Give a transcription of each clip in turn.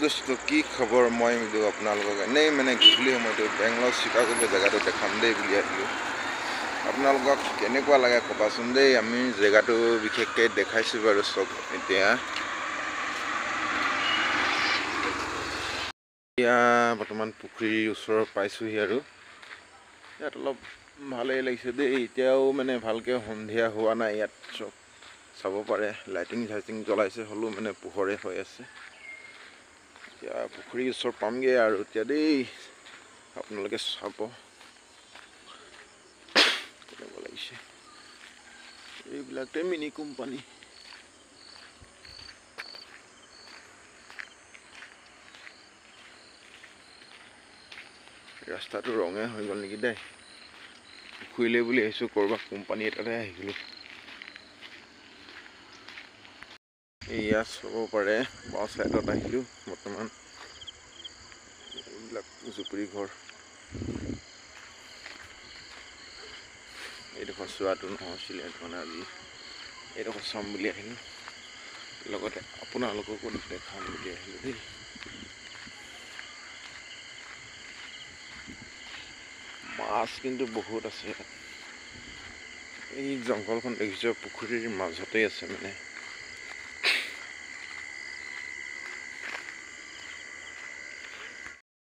दोस्तों की खबर मैं आपलोक एने मैं गधूली समय बेंगलोर शिकागो जगह देखाम दे आपलोक केनेकुवा लागे कबाचोन दे आमी जगह विशेषके देखाइছো बारु सब এতিয়া बर्तमान पुखुरीर ओसर पाइछोहि आरु यात अलप भाले लागिছে दे एतियाओ माने भालके सन्धिया हुआ नाइ यात सब चाब पारे लाइटिंग साइटिंग जलाइছে हलो माने पोहरे হৈ আছে এতিয়া पुखुरीर ओसर पामगे आरु এতিয়া दे आपनालोके चाब केनेकुवा लागिছে এইবিলাকতে मिनि कोम्पानी रास्ता तो रंगे हो गल निकी दे खुइले बुली आइसो करबा कोम्पानी एटाते आइगलो एया सब पारे बा साइडत आइलो बर्तमान एबिलाक जुपुरी घर एडखर सुवातो নহছিলে মানে আজি एडखर साम बुली आइलो लगते आपनालोकको देखाम बुली आइलो दे माछ किन्तु बहुत आछे এই জঙ্গলখন দেখিছো পুখুৰীৰ মাজতে আছে মানে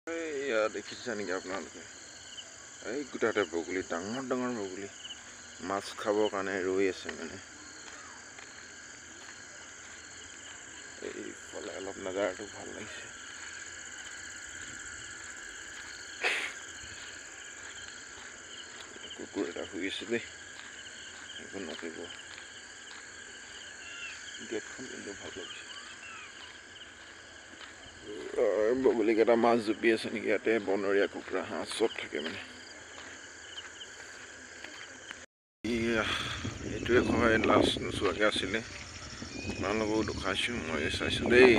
এয়া দেখিছা নেকি আপোনালোকে এই গুটাতে বগলি ডাঙৰ ডাঙৰ বগলি মাছ খাবৰ কাৰণে ৰৈ আছে মানে এই ফলে অলপ নজাৰাটো ভাল লাগিছে कुकुर এটা শুই আছে দে এখন নকৰিব গেটখন কিন্তু ভাল লাগিছে বগলি কেটা মাছ জুপি আছে নেকি ইয়াতে বনৰীয়া কুকুৰা হাঁহ চব থাকে মানে এইটোৱে হয় লাষ্ট নোচোৱাকৈ আছিলে আপোনালোককো দেখাইছো মই চাইছো দেই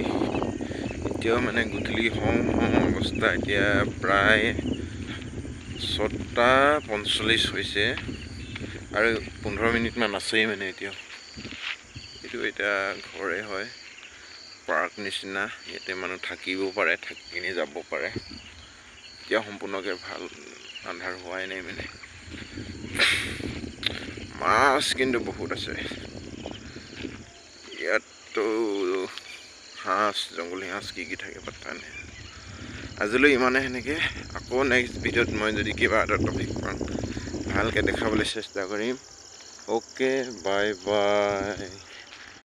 এতিয়াও মানে গধূলি হওঁ অৱস্থা এতিয়া প্ৰায় 6:45 হৈছে আৰু 15 মিনিট মান আছে মানে এইটো এটা ঘৰে হয় পাৰ্ক নিচিনা ইয়াতে মানুহ থাকিব পাৰে থাকিনি যাব পাৰে এতিয়া সম্পূৰ্ণকে ভাল আন্ধাৰ হোৱাই নাই মানে মাছ কিন্তু বহুত আছে ইয়াতো হাঁস জংগলী হাঁস কি থাকে পাত্তা নাই আজিলৈ ইমানে হেনেকে আকৌ নেক্সট ভিডিঅ'ত মই যদি কিবা এটা টপিক পাম ভালকে দেখাবলৈ চেষ্টা কৰিম ওকে বাই বাই